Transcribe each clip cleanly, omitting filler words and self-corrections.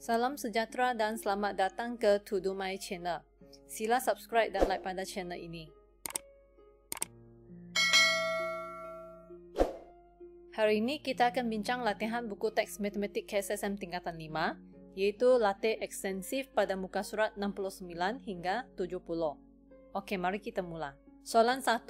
Salam sejahtera dan selamat datang ke To Do My Channel. Sila subscribe dan like pada channel ini. Hari ini kita akan bincang latihan buku teks matematik KSSM tingkatan 5, iaitu latih ekstensif pada muka surat 69 hingga 70. Okey, mari kita mula. Soalan 1.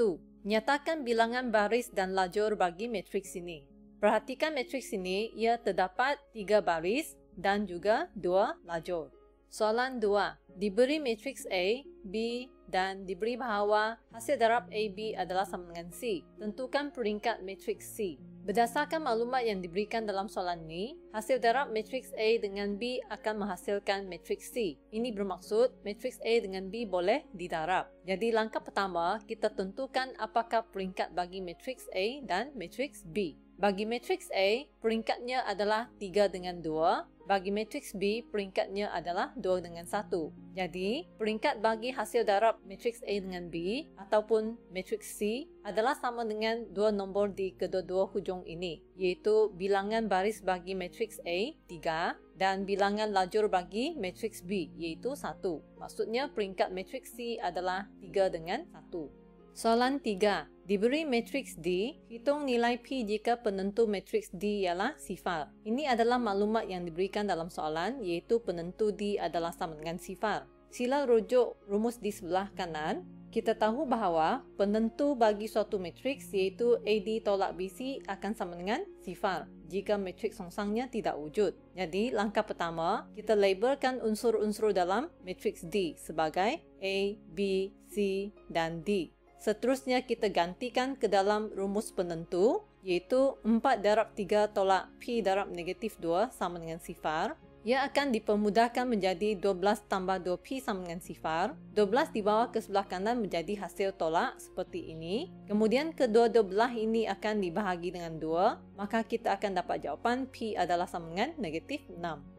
Nyatakan bilangan baris dan lajur bagi matriks ini. Perhatikan matriks ini, ia terdapat 3 baris dan juga 2 lajur. Soalan 2. Diberi matriks A, B dan diberi bahawa hasil darab AB adalah sama dengan C. Tentukan peringkat matriks C. Berdasarkan maklumat yang diberikan dalam soalan ini, hasil darab matriks A dengan B akan menghasilkan matriks C. Ini bermaksud matriks A dengan B boleh didarab. Jadi langkah pertama, kita tentukan apakah peringkat bagi matriks A dan matriks B. Bagi matriks A, peringkatnya adalah 3 dengan 2. Bagi matriks B, peringkatnya adalah 2 dengan 1. Jadi, peringkat bagi hasil darab matriks A dengan B ataupun matriks C adalah sama dengan 2 nombor di kedua-dua hujung ini, iaitu bilangan baris bagi matriks A, 3, dan bilangan lajur bagi matriks B, iaitu 1. Maksudnya, peringkat matriks C adalah 3 dengan 1. Soalan 3. Diberi matriks D, hitung nilai P jika penentu matriks D ialah 0. Ini adalah maklumat yang diberikan dalam soalan, iaitu penentu D adalah sama dengan 0. Sila rujuk rumus di sebelah kanan. Kita tahu bahawa penentu bagi suatu matriks iaitu AD tolak BC akan sama dengan 0 jika matriks songsangnya tidak wujud. Jadi, langkah pertama, kita labelkan unsur-unsur dalam matriks D sebagai A, B, C dan D. Seterusnya kita gantikan ke dalam rumus penentu, iaitu 4 darab 3 tolak P darab negatif 2 sama dengan 0. Ia akan dipermudahkan menjadi 12 tambah 2P sama dengan 0. 12 dibawa ke sebelah kanan menjadi hasil tolak seperti ini. Kemudian kedua-dua belah ini akan dibahagi dengan 2. Maka kita akan dapat jawapan P adalah sama dengan negatif 6.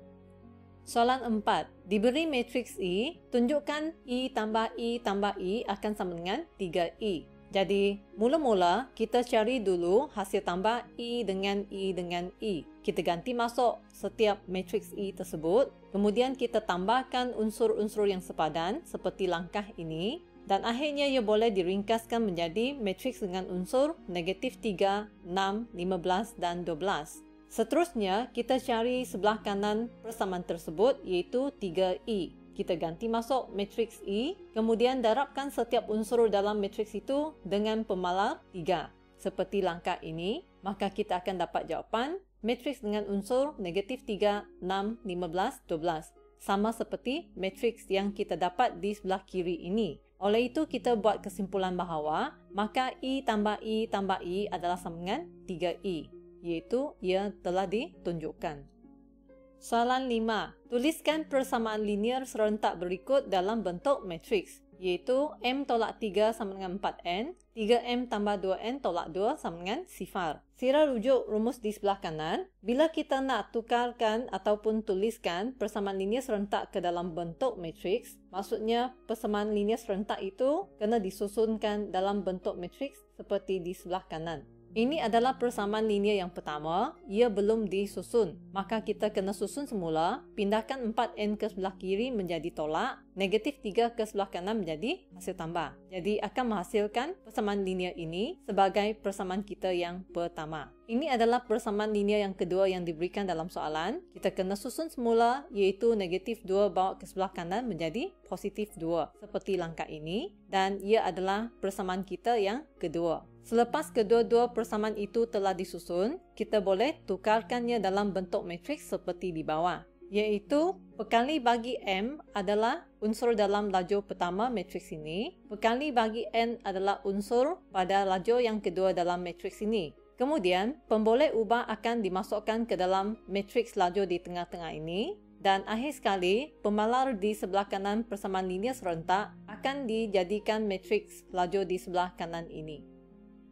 Soalan 4. Diberi matriks E, tunjukkan E tambah E tambah E akan sama dengan 3E. Jadi, mula-mula kita cari dulu hasil tambah E dengan E dengan E. Kita ganti masuk setiap matriks E tersebut. Kemudian kita tambahkan unsur-unsur yang sepadan seperti langkah ini. Dan akhirnya ia boleh diringkaskan menjadi matriks dengan unsur negatif 3, 6, 15 dan 12. Seterusnya, kita cari sebelah kanan persamaan tersebut iaitu 3E. Kita ganti masuk matriks E, kemudian darabkan setiap unsur dalam matriks itu dengan pemalar 3. Seperti langkah ini, maka kita akan dapat jawapan matriks dengan unsur negatif 3, 6, 15, 12. Sama seperti matriks yang kita dapat di sebelah kiri ini. Oleh itu, kita buat kesimpulan bahawa maka E tambah E tambah E adalah sama dengan 3E. Iaitu ia telah ditunjukkan. Soalan 5. Tuliskan persamaan linear serentak berikut dalam bentuk matriks, iaitu M tolak 3 sama dengan 4N, 3M tambah 2N tolak 2 sama dengan 0. Sila rujuk rumus di sebelah kanan. Bila kita nak tukarkan ataupun tuliskan persamaan linear serentak ke dalam bentuk matriks, maksudnya persamaan linear serentak itu kena disusunkan dalam bentuk matriks seperti di sebelah kanan. Ini adalah persamaan linear yang pertama, ia belum disusun. Maka kita kena susun semula, pindahkan 4N ke sebelah kiri menjadi tolak, negatif 3 ke sebelah kanan menjadi hasil tambah. Jadi akan menghasilkan persamaan linear ini sebagai persamaan kita yang pertama. Ini adalah persamaan linear yang kedua yang diberikan dalam soalan. Kita kena susun semula, iaitu negatif 2 bawa ke sebelah kanan menjadi positif 2. Seperti langkah ini. Dan ia adalah persamaan kita yang kedua. Selepas kedua-dua persamaan itu telah disusun, kita boleh tukarkannya dalam bentuk matriks seperti di bawah. Iaitu, perkali bagi M adalah unsur dalam lajur pertama matriks ini. Perkali bagi N adalah unsur pada lajur yang kedua dalam matriks ini. Kemudian, pemboleh ubah akan dimasukkan ke dalam matriks lajur di tengah-tengah ini. Dan akhir sekali, pemalar di sebelah kanan persamaan linear serentak akan dijadikan matriks lajur di sebelah kanan ini.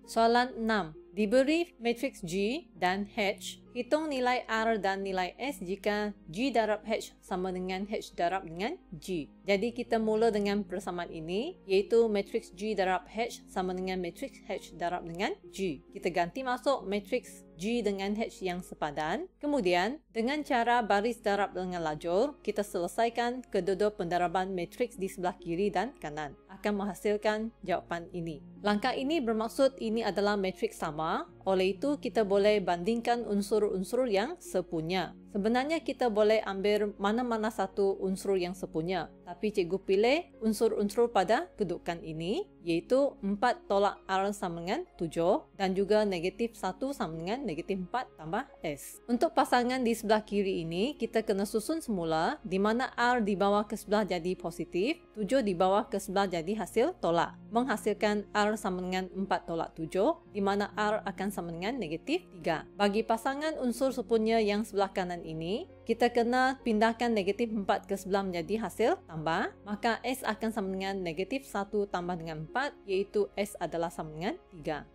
Soalan 6. Diberi matriks G dan H, hitung nilai R dan nilai S jika G darab H sama dengan H darab dengan G. Jadi kita mula dengan persamaan ini, iaitu matriks G darab H sama dengan matriks H darab dengan G. Kita ganti masuk matriks G dengan H yang sepadan. Kemudian, dengan cara baris darab dengan lajur, kita selesaikan kedua-dua pendaraban matriks di sebelah kiri dan kanan. Akan menghasilkan jawapan ini. Langkah ini bermaksud ini adalah matriks sama, oleh itu kita boleh bandingkan unsur-unsur yang sepunya. Sebenarnya kita boleh ambil mana-mana satu unsur yang sepunya, tapi cikgu pilih unsur-unsur pada kedudukan ini, iaitu 4 tolak R sama dengan 7 dan juga negatif 1 sama dengan negatif 4 tambah S. Untuk pasangan di sebelah kiri ini, kita kena susun semula di mana R di bawah ke sebelah jadi positif, 7 di bawah ke sebelah jadi hasil tolak, menghasilkan R sama dengan 4 tolak 7, di mana R akan sama dengan negatif 3. Bagi pasangan unsur sepunya yang sebelah kanan ini, kita kena pindahkan negatif 4 ke sebelah menjadi hasil tambah, maka S akan sama dengan negatif 1 tambah dengan 4, iaitu S adalah sama dengan 3.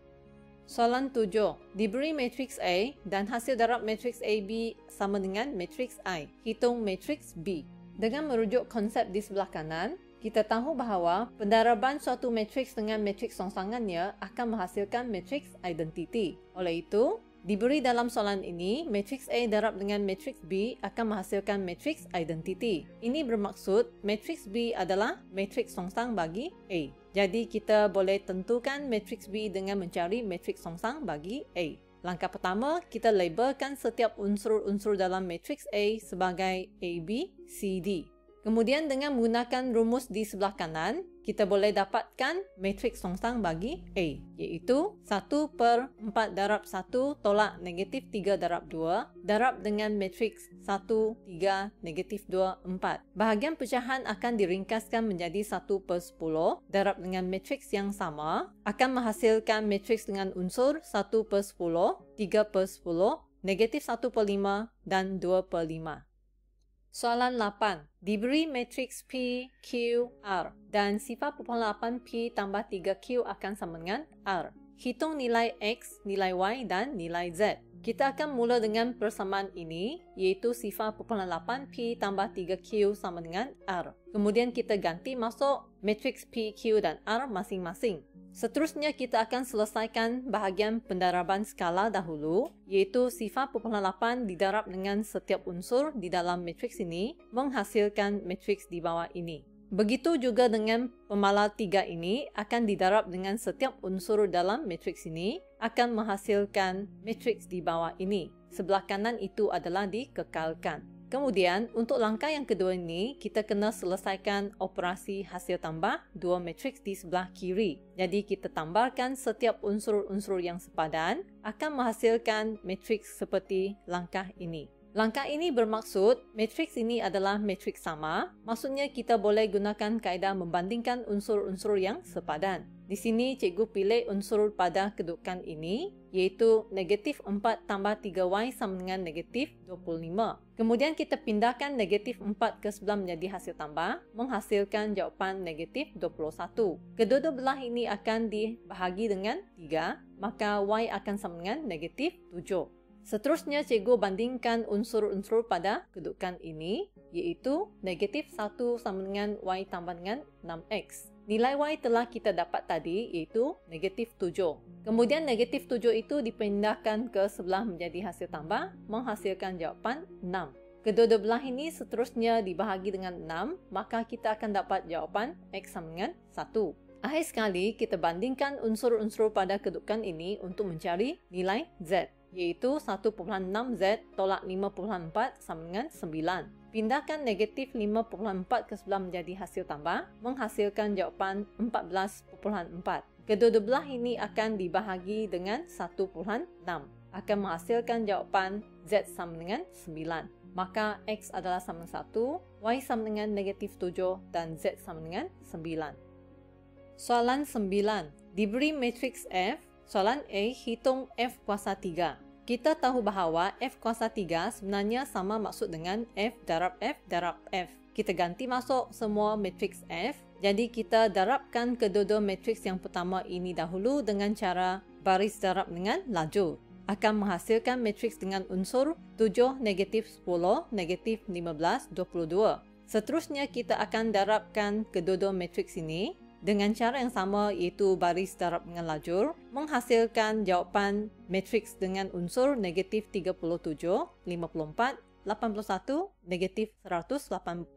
Soalan 7. Diberi matriks A dan hasil darab matriks AB sama dengan matriks I. Hitung matriks B. Dengan merujuk konsep di sebelah kanan, kita tahu bahawa pendaraban suatu matriks dengan matriks songsangannya akan menghasilkan matriks identiti. Oleh itu, diberi dalam soalan ini, matriks A darab dengan matriks B akan menghasilkan matriks identiti. Ini bermaksud matriks B adalah matriks songsang bagi A. Jadi kita boleh tentukan matriks B dengan mencari matriks songsang bagi A. Langkah pertama, kita labelkan setiap unsur-unsur dalam matriks A sebagai A, B, C, D. Kemudian dengan menggunakan rumus di sebelah kanan, kita boleh dapatkan matriks songsang bagi A, iaitu 1 per 4 darab 1 tolak negatif 3 darab 2 darab dengan matriks 1, 3, negatif 2, 4. Bahagian pecahan akan diringkaskan menjadi 1 per 10 darab dengan matriks yang sama, akan menghasilkan matriks dengan unsur 1 per 10, 3 per 10, negatif 1 per 5 dan 2 per 5. Soalan 8. Diberi matriks P, Q, R dan sifar 8 P tambah 3Q akan sama dengan R. Hitung nilai X, nilai Y dan nilai Z. Kita akan mula dengan persamaan ini, iaitu sifar 8 P tambah 3Q sama dengan R. Kemudian kita ganti masuk matriks P, Q dan R masing-masing. Seterusnya kita akan selesaikan bahagian pendaraban skala dahulu, iaitu sifar 8 didarab dengan setiap unsur di dalam matriks ini menghasilkan matriks di bawah ini. Begitu juga dengan pemalar 3 ini akan didarab dengan setiap unsur dalam matriks ini akan menghasilkan matriks di bawah ini. Sebelah kanan itu adalah dikekalkan. Kemudian, untuk langkah yang kedua ini, kita kena selesaikan operasi hasil tambah dua matriks di sebelah kiri. Jadi, kita tambahkan setiap unsur-unsur yang sepadan akan menghasilkan matriks seperti langkah ini. Langkah ini bermaksud matriks ini adalah matriks sama, maksudnya kita boleh gunakan kaedah membandingkan unsur-unsur yang sepadan. Di sini cikgu pilih unsur pada kedudukan ini, iaitu negatif 4 tambah 3Y sama dengan negatif 25. Kemudian kita pindahkan negatif 4 ke sebelah menjadi hasil tambah, menghasilkan jawapan negatif 21. Kedua-dua belah ini akan dibahagi dengan 3, maka Y akan sama dengan negatif 7. Seterusnya, cikgu bandingkan unsur-unsur pada kedudukan ini, iaitu negatif 1 sama dengan Y tambah dengan 6X. Nilai Y telah kita dapat tadi, iaitu negatif 7. Kemudian negatif 7 itu dipindahkan ke sebelah menjadi hasil tambah, menghasilkan jawapan 6. Kedua-dua belah ini seterusnya dibahagi dengan 6, maka kita akan dapat jawapan X sama dengan 1. Akhir sekali, kita bandingkan unsur-unsur pada kedudukan ini untuk mencari nilai Z, iaitu 1,6Z tolak 5,4 sama dengan 9. Pindahkan negatif 5,4 ke sebelah menjadi hasil tambah, menghasilkan jawapan 14,4. Kedua-dua belah ini akan dibahagi dengan 1,6, akan menghasilkan jawapan Z sama dengan 9. Maka X adalah sama dengan 1, Y sama dengan negatif 7, dan Z sama dengan 9. Soalan 9. Diberi matriks F, soalan A, hitung F kuasa 3. Kita tahu bahawa F kuasa 3 sebenarnya sama maksud dengan F darab F darab F. Kita ganti masuk semua matriks F. Jadi kita darabkan kedua-dua matriks yang pertama ini dahulu dengan cara baris darab dengan lajur. Akan menghasilkan matriks dengan unsur 7, negatif 10, negatif 15, 22. Seterusnya kita akan darabkan kedua-dua matriks ini dengan cara yang sama, iaitu baris darab dengan lajur, menghasilkan jawapan matriks dengan unsur negatif 37, 54, 81, negatif 118.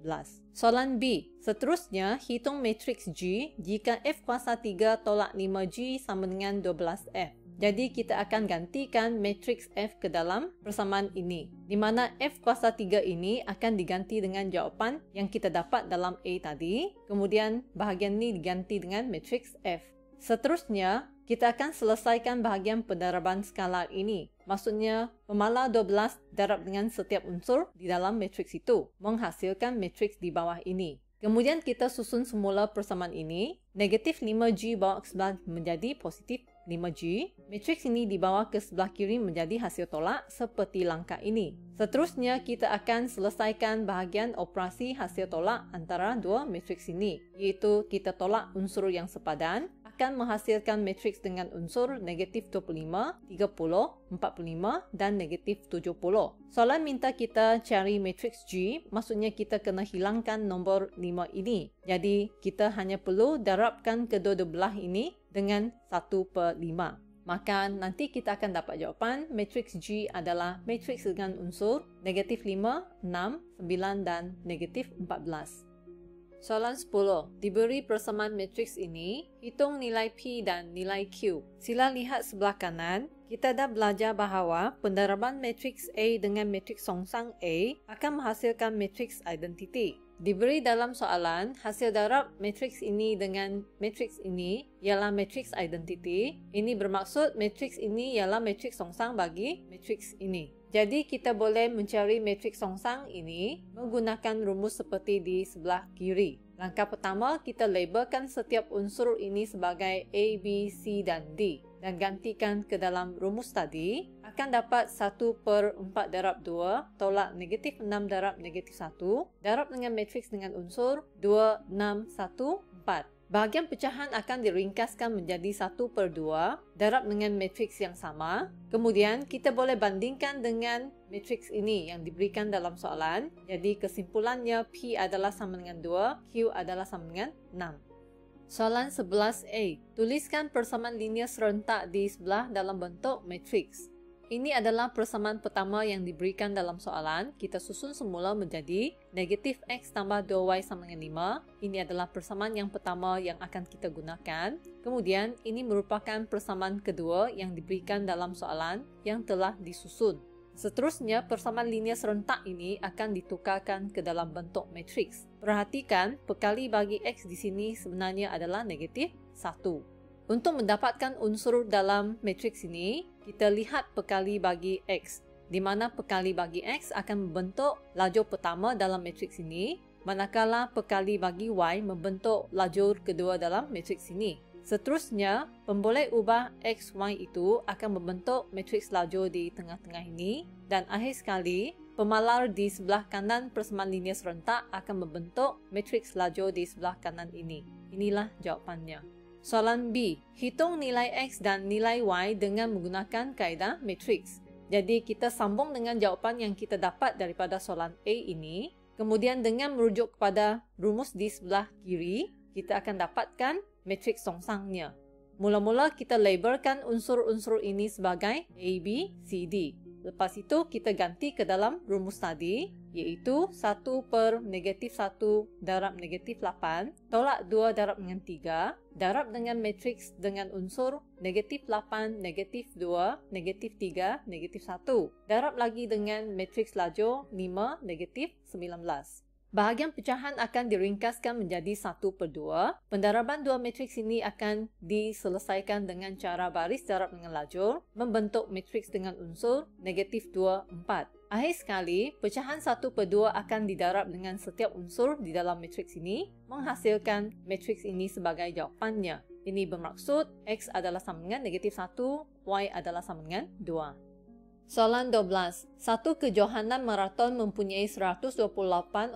Soalan B. Seterusnya, hitung matriks G jika F kuasa 3 tolak 5G sama dengan 12F. Jadi kita akan gantikan matriks F ke dalam persamaan ini, di mana F kuasa 3 ini akan diganti dengan jawapan yang kita dapat dalam A tadi. Kemudian bahagian ini diganti dengan matriks F. Seterusnya, kita akan selesaikan bahagian pendaraban skalar ini. Maksudnya, pemala 12 darab dengan setiap unsur di dalam matriks itu, menghasilkan matriks di bawah ini. Kemudian kita susun semula persamaan ini. Negatif 5G bawa ke sebelah menjadi positif 5G. Matriks ini dibawa ke sebelah kiri menjadi hasil tolak seperti langkah ini. Seterusnya, kita akan selesaikan bahagian operasi hasil tolak antara dua matriks ini, iaitu kita tolak unsur yang sepadan, akan menghasilkan matriks dengan unsur negatif 25, 30, 45 dan negatif 70. Soalan minta kita cari matriks G, maksudnya kita kena hilangkan nombor 5 ini. Jadi, kita hanya perlu darabkan kedua-dua belah ini dengan 1/5. Maka nanti kita akan dapat jawapan matriks G adalah matriks dengan unsur negatif 5, 6, 9 dan negatif 14. Soalan 10. Diberi persamaan matriks ini, hitung nilai P dan nilai Q. Sila lihat sebelah kanan. Kita dah belajar bahawa pendaraban matriks A dengan matriks songsang A akan menghasilkan matriks identiti. Diberi dalam soalan, hasil darab matriks ini dengan matriks ini ialah matriks identiti. Ini bermaksud matriks ini ialah matriks songsang bagi matriks ini. Jadi kita boleh mencari matriks songsang ini menggunakan rumus seperti di sebelah kiri. Langkah pertama, kita labelkan setiap unsur ini sebagai A, B, C dan D dan gantikan ke dalam rumus tadi. Akan dapat 1/4 darab 2 tolak negatif 6 darab negatif 1 darab dengan matriks dengan unsur 2, 6, 1, 4. Bahagian pecahan akan diringkaskan menjadi 1/2 darab dengan matriks yang sama. Kemudian kita boleh bandingkan dengan matriks ini yang diberikan dalam soalan. Jadi kesimpulannya P adalah sama dengan 2, Q adalah sama dengan 6. Soalan 11A. Tuliskan persamaan linear serentak di sebelah dalam bentuk matriks. Ini adalah persamaan pertama yang diberikan dalam soalan. Kita susun semula menjadi negatif X tambah 2Y sama dengan 5. Ini adalah persamaan yang pertama yang akan kita gunakan. Kemudian, ini merupakan persamaan kedua yang diberikan dalam soalan yang telah disusun. Seterusnya, persamaan linear serentak ini akan ditukarkan ke dalam bentuk matriks. Perhatikan, perkali bagi X di sini sebenarnya adalah negatif 1. Untuk mendapatkan unsur dalam matriks ini, kita lihat perkali bagi X, di mana perkali bagi X akan membentuk lajur pertama dalam matriks ini, manakala perkali bagi Y membentuk lajur kedua dalam matriks ini. Seterusnya, pemboleh ubah X, Y itu akan membentuk matriks lajur di tengah-tengah ini, dan akhir sekali, pemalar di sebelah kanan persamaan linear serentak akan membentuk matriks lajur di sebelah kanan ini. Inilah jawapannya. Soalan B. Hitung nilai X dan nilai Y dengan menggunakan kaedah matriks. Jadi kita sambung dengan jawapan yang kita dapat daripada soalan A ini. Kemudian dengan merujuk kepada rumus di sebelah kiri, kita akan dapatkan matriks songsangnya. Mula-mula kita labelkan unsur-unsur ini sebagai A, B, C, D. Lepas itu kita ganti ke dalam rumus tadi, iaitu 1/-1 darab negatif 8 tolak 2 darab dengan 3 darab dengan matriks dengan unsur negatif 8, negatif 2, negatif 3, negatif 1 darab lagi dengan matriks lajur 5, negatif 19. Bahagian pecahan akan diringkaskan menjadi 1/2. Pendaraban dua matriks ini akan diselesaikan dengan cara baris darab dengan lajur, membentuk matriks dengan unsur negatif 2, 4. Akhir sekali, pecahan 1/2 akan didarab dengan setiap unsur di dalam matriks ini, menghasilkan matriks ini sebagai jawapannya. Ini bermaksud X adalah sama dengan negatif 1, Y adalah sama dengan 2. Soalan 12. Satu kejohanan maraton mempunyai 128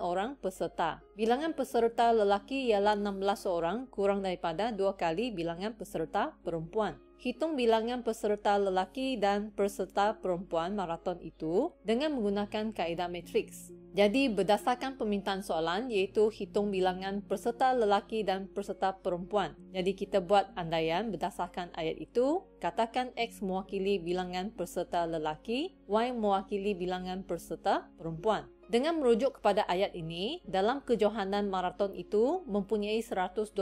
orang peserta. Bilangan peserta lelaki ialah 16 orang kurang daripada 2 kali bilangan peserta perempuan. Hitung bilangan peserta lelaki dan peserta perempuan maraton itu dengan menggunakan kaedah matriks. Jadi berdasarkan permintaan soalan iaitu hitung bilangan peserta lelaki dan peserta perempuan. Jadi kita buat andaian berdasarkan ayat itu. Katakan X mewakili bilangan peserta lelaki, Y mewakili bilangan peserta perempuan. Dengan merujuk kepada ayat ini, dalam kejohanan maraton itu mempunyai 128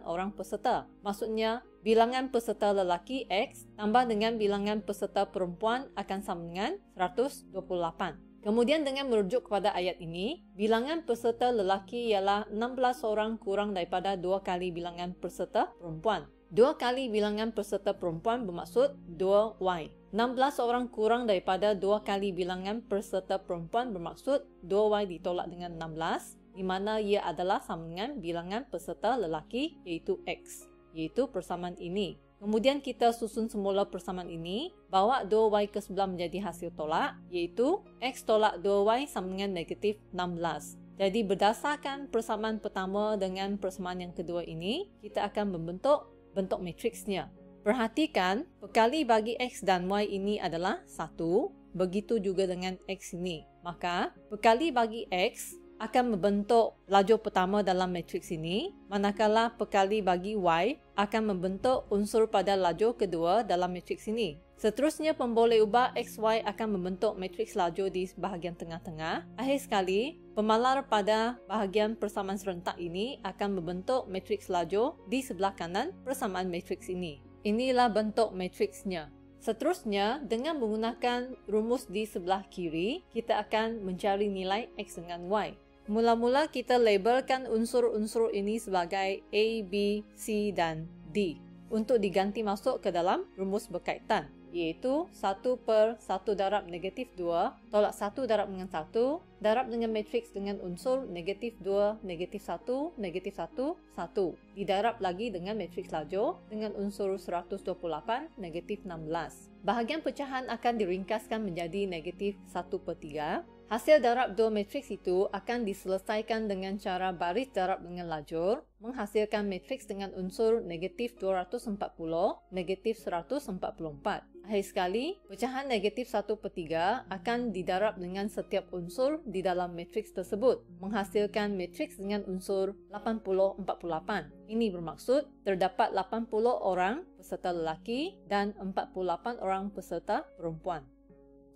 orang peserta. Maksudnya, bilangan peserta lelaki X tambah dengan bilangan peserta perempuan akan sama dengan 128. Kemudian dengan merujuk kepada ayat ini, bilangan peserta lelaki ialah 16 orang kurang daripada 2 kali bilangan peserta perempuan. 2 kali bilangan peserta perempuan bermaksud 2Y. 16 orang kurang daripada 2 kali bilangan peserta perempuan bermaksud 2Y ditolak dengan 16, di mana ia adalah sama dengan bilangan peserta lelaki iaitu X, iaitu persamaan ini. Kemudian kita susun semula persamaan ini, bawa 2Y ke sebelah menjadi hasil tolak, iaitu X tolak 2Y sama dengan negatif 16. Jadi berdasarkan persamaan pertama dengan persamaan yang kedua ini, kita akan membentuk bentuk matriksnya. Perhatikan, perkali bagi X dan Y ini adalah 1, begitu juga dengan X ini. Maka, perkali bagi X akan membentuk lajur pertama dalam matriks ini, manakala perkali bagi Y akan membentuk unsur pada lajur kedua dalam matriks ini. Seterusnya, pemboleh ubah XY akan membentuk matriks lajur di bahagian tengah-tengah. Akhir sekali, pemalar pada bahagian persamaan serentak ini akan membentuk matriks lajur di sebelah kanan persamaan matriks ini. Inilah bentuk matriksnya. Seterusnya, dengan menggunakan rumus di sebelah kiri, kita akan mencari nilai X dengan Y. Mula-mula kita labelkan unsur-unsur ini sebagai A, B, C dan D untuk diganti masuk ke dalam rumus berkaitan, iaitu 1/1 darab negatif 2 tolak 1 darab dengan 1 darab dengan matriks dengan unsur negatif 2, negatif 1, negatif 1, 1 didarab lagi dengan matriks lajur dengan unsur 128, negatif 16. Bahagian pecahan akan diringkaskan menjadi negatif 1/3. Hasil darab dua matriks itu akan diselesaikan dengan cara baris darab dengan lajur, menghasilkan matriks dengan unsur negatif 240, negatif 144. Akhir sekali, pecahan negatif 1/3 akan didarab dengan setiap unsur di dalam matriks tersebut, menghasilkan matriks dengan unsur 80/48. Ini bermaksud terdapat 80 orang peserta lelaki dan 48 orang peserta perempuan.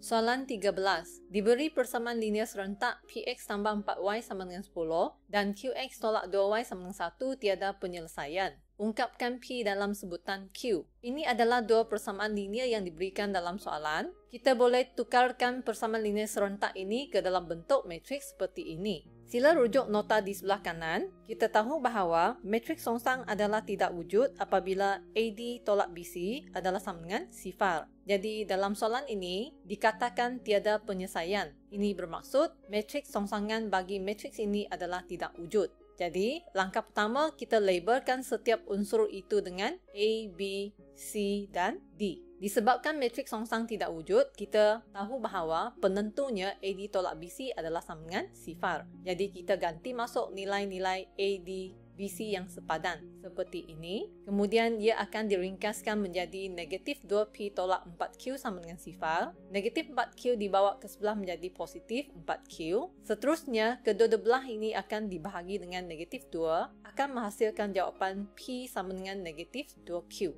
Soalan 13. Diberi persamaan linear serentak Px tambah 4y sama dengan 10 dan Qx tolak 2y sama dengan 1 tiada penyelesaian. Ungkapkan P dalam sebutan Q. Ini adalah dua persamaan linear yang diberikan dalam soalan. Kita boleh tukarkan persamaan linear serentak ini ke dalam bentuk matriks seperti ini. Sila rujuk nota di sebelah kanan. Kita tahu bahawa matriks songsang adalah tidak wujud apabila AD tolak BC adalah sama dengan sifar. Jadi dalam soalan ini dikatakan tiada penyelesaian. Ini bermaksud matriks songsangan bagi matriks ini adalah tidak wujud. Jadi langkah pertama kita labelkan setiap unsur itu dengan A, B, C dan D. Disebabkan matriks songsang tidak wujud, kita tahu bahawa penentunya AD tolak BC adalah sama dengan sifar. Jadi kita ganti masuk nilai-nilai AD BC yang sepadan seperti ini. Kemudian ia akan diringkaskan menjadi negatif 2P tolak 4Q sama dengan sifar. Negatif 4Q dibawa ke sebelah menjadi positif 4Q. Seterusnya, kedua-dua belah ini akan dibahagi dengan negatif 2, akan menghasilkan jawapan P sama dengan negatif 2Q.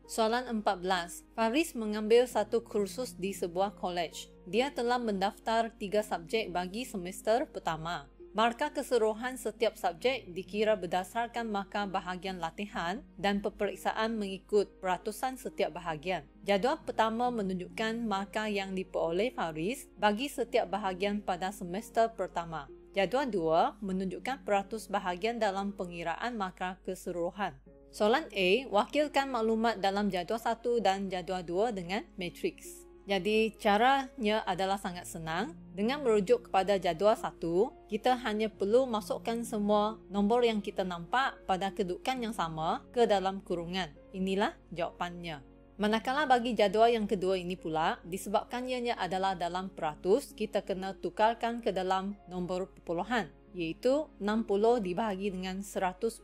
Soalan 14. Faris mengambil satu kursus di sebuah college. Dia telah mendaftar 3 subjek bagi semester pertama. Markah keseluruhan setiap subjek dikira berdasarkan markah bahagian latihan dan peperiksaan mengikut peratusan setiap bahagian. Jadual pertama menunjukkan markah yang diperoleh Faris bagi setiap bahagian pada semester pertama. Jadual 2 menunjukkan peratus bahagian dalam pengiraan markah keseluruhan. Soalan A, wakilkan maklumat dalam jadual 1 dan jadual 2 dengan matriks. Jadi caranya adalah sangat senang. Dengan merujuk kepada jadual 1, kita hanya perlu masukkan semua nombor yang kita nampak pada kedudukan yang sama ke dalam kurungan. Inilah jawapannya. Manakala bagi jadual yang kedua ini pula, disebabkan ianya adalah dalam peratus, kita kena tukarkan ke dalam nombor perpuluhan, iaitu 60 dibahagi dengan 100%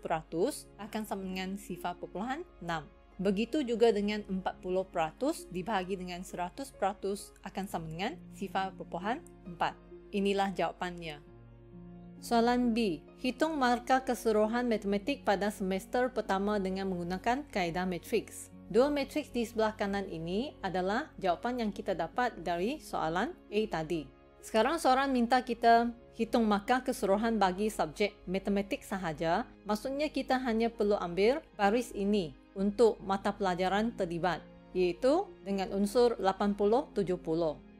akan sama dengan sifar perpuluhan 6. Begitu juga dengan 40% dibahagi dengan 100% akan sama dengan sifar perpuluhan 4. Inilah jawapannya. Soalan B. Hitung markah keseluruhan matematik pada semester pertama dengan menggunakan kaedah matriks. Dua matriks di sebelah kanan ini adalah jawapan yang kita dapat dari soalan A tadi. Sekarang soalan minta kita hitung markah keseluruhan bagi subjek matematik sahaja. Maksudnya kita hanya perlu ambil baris ini untuk mata pelajaran terlibat, iaitu dengan unsur 80-70.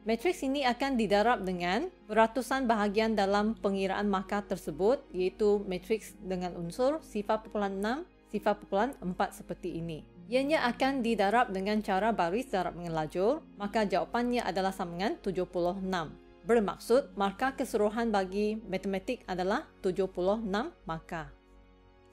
Matriks ini akan didarab dengan peratusan bahagian dalam pengiraan markah tersebut, iaitu matriks dengan unsur sifar perpuluhan 6, sifar perpuluhan 4 seperti ini. Ianya akan didarab dengan cara baris darab dengan lajur, maka jawapannya adalah sama dengan 76. Bermaksud, markah keseluruhan bagi matematik adalah 76 markah.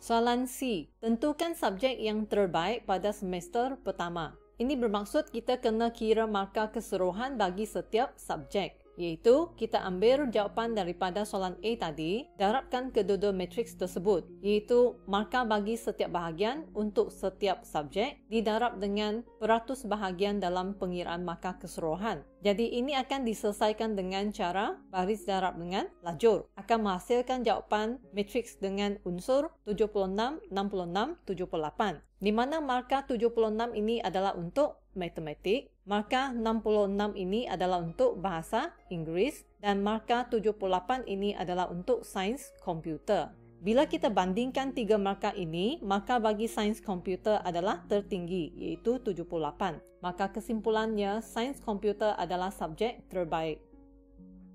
Soalan C. Tentukan subjek yang terbaik pada semester pertama. Ini bermaksud kita kena kira markah keseluruhan bagi setiap subjek, iaitu kita ambil jawapan daripada soalan A tadi, darabkan kedua-dua matriks tersebut, iaitu markah bagi setiap bahagian untuk setiap subjek didarab dengan peratus bahagian dalam pengiraan markah keseluruhan. Jadi ini akan diselesaikan dengan cara baris darab dengan lajur. Akan menghasilkan jawapan matriks dengan unsur 76, 66, 78. Di mana markah 76 ini adalah untuk matematik, markah 66 ini adalah untuk bahasa Inggeris, dan markah 78 ini adalah untuk sains komputer. Bila kita bandingkan tiga markah ini, markah bagi sains komputer adalah tertinggi, iaitu 78. Maka kesimpulannya, sains komputer adalah subjek terbaik.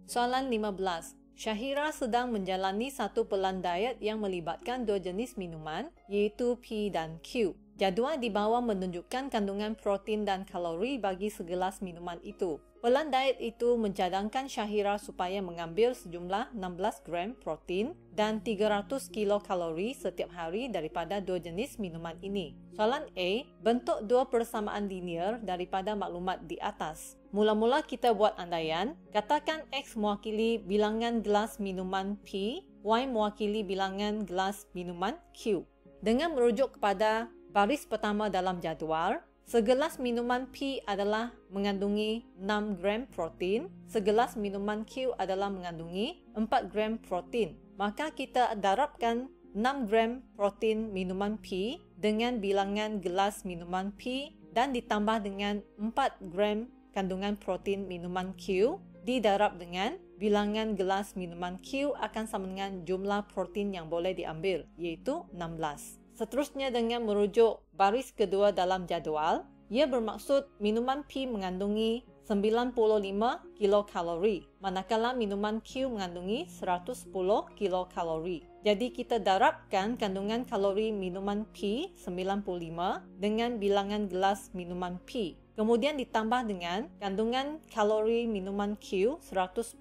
Soalan 15. Syahira sedang menjalani satu pelan diet yang melibatkan dua jenis minuman, iaitu P dan Q. Jadual di bawah menunjukkan kandungan protein dan kalori bagi segelas minuman itu. Pelan diet itu mencadangkan Syahira supaya mengambil sejumlah 16 gram protein dan 300 kilokalori setiap hari daripada dua jenis minuman ini. Soalan A, bentuk dua persamaan linear daripada maklumat di atas. Mula-mula kita buat andaian, katakan X mewakili bilangan gelas minuman P, Y mewakili bilangan gelas minuman Q. Dengan merujuk kepada baris pertama dalam jadual, segelas minuman P adalah mengandungi 6 gram protein, segelas minuman Q adalah mengandungi 4 gram protein. Maka kita darabkan 6 gram protein minuman P dengan bilangan gelas minuman P dan ditambah dengan 4 gram kandungan protein minuman Q didarab dengan bilangan gelas minuman Q akan sama dengan jumlah protein yang boleh diambil, iaitu 16. Seterusnya dengan merujuk baris kedua dalam jadual, ia bermaksud minuman P mengandungi 95 kilokalori, manakala minuman Q mengandungi 110 kilokalori. Jadi kita darabkan kandungan kalori minuman P 95 dengan bilangan gelas minuman P. Kemudian ditambah dengan kandungan kalori minuman Q 110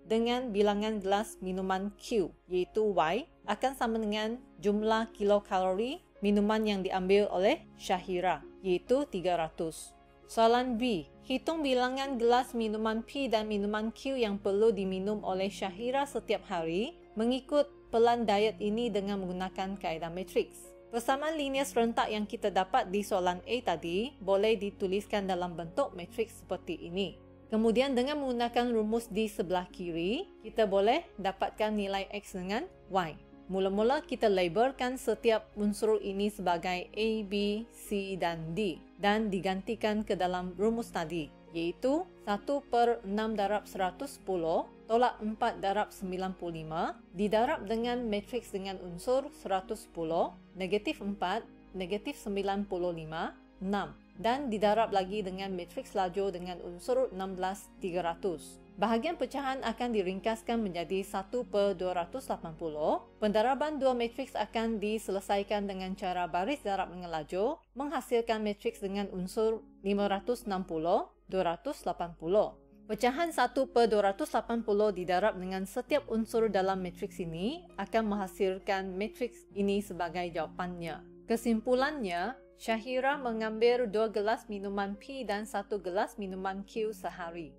dengan bilangan gelas minuman Q, iaitu Y, akan sama dengan jumlah kilokalori minuman yang diambil oleh Syahira, iaitu 300. Soalan B. Hitung bilangan gelas minuman P dan minuman Q yang perlu diminum oleh Syahira setiap hari mengikut pelan diet ini dengan menggunakan kaedah matriks. Persamaan linear serentak yang kita dapat di soalan A tadi boleh dituliskan dalam bentuk matriks seperti ini. Kemudian dengan menggunakan rumus di sebelah kiri, kita boleh dapatkan nilai X dengan Y. Mula-mula kita labelkan setiap unsur ini sebagai A, B, C dan D dan digantikan ke dalam rumus tadi, iaitu 1/6 darab 110 tolak 4 darab 95 didarab dengan matriks dengan unsur 110, negatif 4, negatif 95, 6 dan didarab lagi dengan matriks lajur dengan unsur 16, 300. Bahagian pecahan akan diringkaskan menjadi 1/280. Pendaraban dua matriks akan diselesaikan dengan cara baris darab dengan lajur, menghasilkan matriks dengan unsur 560, 280. Pecahan 1/280 didarab dengan setiap unsur dalam matriks ini akan menghasilkan matriks ini sebagai jawapannya. Kesimpulannya, Syahira mengambil 2 gelas minuman P dan 1 gelas minuman Q sehari.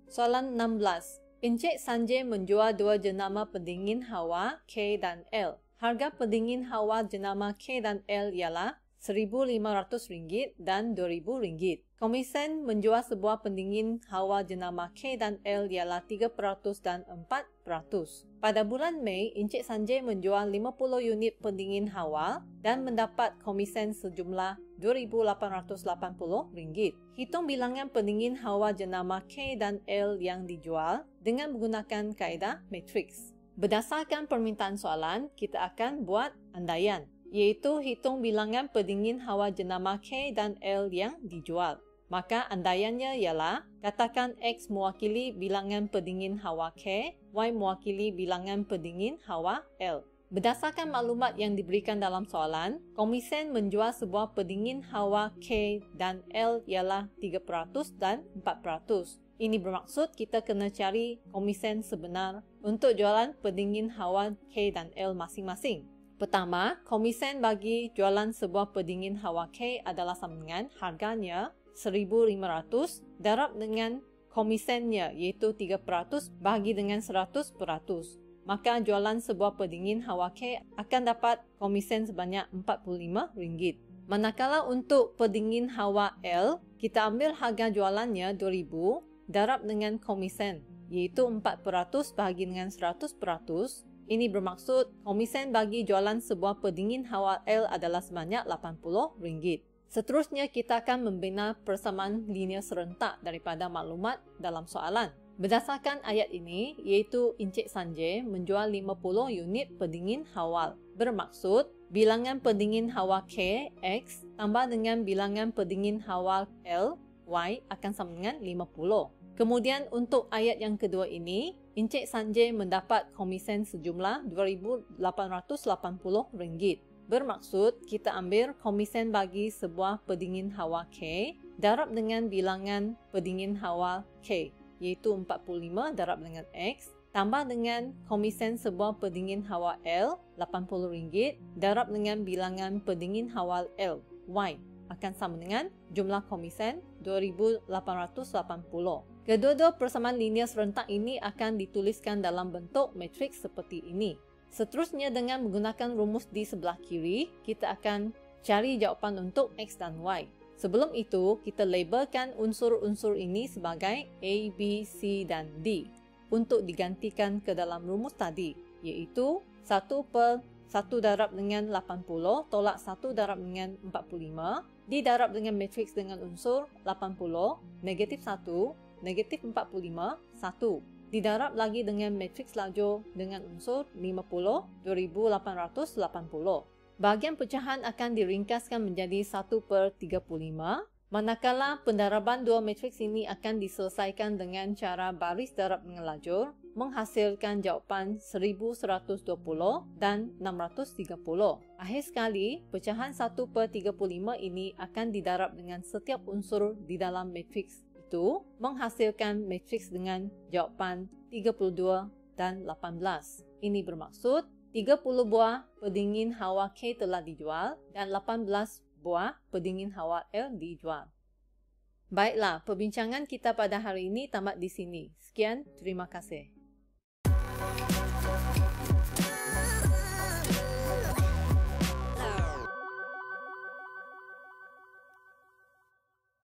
Soalan 16. Encik Sanjay menjual 2 jenama pendingin hawa K dan L. Harga pendingin hawa jenama K dan L ialah RM1,500 dan RM2,000. Komisen menjual sebuah pendingin hawa jenama K dan L ialah 3% dan 4%. Pada bulan Mei, Encik Sanjay menjual 50 unit pendingin hawa dan mendapat komisen sejumlah RM2,880. Hitung bilangan pendingin hawa jenama K dan L yang dijual dengan menggunakan kaedah matriks. Berdasarkan permintaan soalan, kita akan buat andaian, iaitu hitung bilangan pendingin hawa jenama K dan L yang dijual. Maka andaiannya ialah, katakan X mewakili bilangan pendingin hawa K, Y mewakili bilangan pendingin hawa L. Berdasarkan maklumat yang diberikan dalam soalan, komisen menjual sebuah pendingin hawa K dan L ialah 3% dan 4%. Ini bermaksud kita kena cari komisen sebenar untuk jualan pendingin hawa K dan L masing-masing. Pertama, komisen bagi jualan sebuah pendingin hawa K adalah sama dengan harganya RM1,500 darab dengan komisennya iaitu 3% bahagi dengan 100%. Maka jualan sebuah pendingin hawa K akan dapat komisen sebanyak RM45. Manakala untuk pendingin hawa L, kita ambil harga jualannya RM2,000 darab dengan komisen iaitu 4% bahagi dengan 100%. Ini bermaksud komisen bagi jualan sebuah pendingin hawa L adalah sebanyak RM80. Seterusnya, kita akan membina persamaan linear serentak daripada maklumat dalam soalan. Berdasarkan ayat ini, iaitu Encik Sanjay menjual 50 unit pendingin hawa. Bermaksud, bilangan pendingin hawa K, X, tambah dengan bilangan pendingin hawa L, Y akan sama dengan 50. Kemudian untuk ayat yang kedua ini, Encik Sanjay mendapat komisen sejumlah RM2,880. Bermaksud, kita ambil komisen bagi sebuah pendingin hawa K darab dengan bilangan pendingin hawa K, iaitu 45 darab dengan X, tambah dengan komisen sebuah pendingin hawa L, RM80, darab dengan bilangan pendingin hawa L, Y, akan sama dengan jumlah komisen RM2,880. Kedua-dua persamaan linear serentak ini akan dituliskan dalam bentuk matriks seperti ini. Seterusnya, dengan menggunakan rumus di sebelah kiri, kita akan cari jawapan untuk X dan Y. Sebelum itu, kita labelkan unsur-unsur ini sebagai A, B, C dan D untuk digantikan ke dalam rumus tadi, iaitu 1/1 darab dengan 80 tolak 1 darab dengan 45 didarab dengan matriks dengan unsur 80, negatif 1, negatif 45, 1. Didarab lagi dengan matriks lajur dengan unsur 50, 2880. Bahagian pecahan akan diringkaskan menjadi 1/35, manakala pendaraban dua matriks ini akan diselesaikan dengan cara baris darab dengan lajur, menghasilkan jawapan 1120 dan 630. Akhir sekali, pecahan 1/35 ini akan didarab dengan setiap unsur di dalam matriks itu, menghasilkan matriks dengan jawapan 32 dan 18. Ini bermaksud 30 buah pendingin hawa K telah dijual dan 18 buah pendingin hawa L dijual. Baiklah, perbincangan kita pada hari ini tamat di sini. Sekian, terima kasih.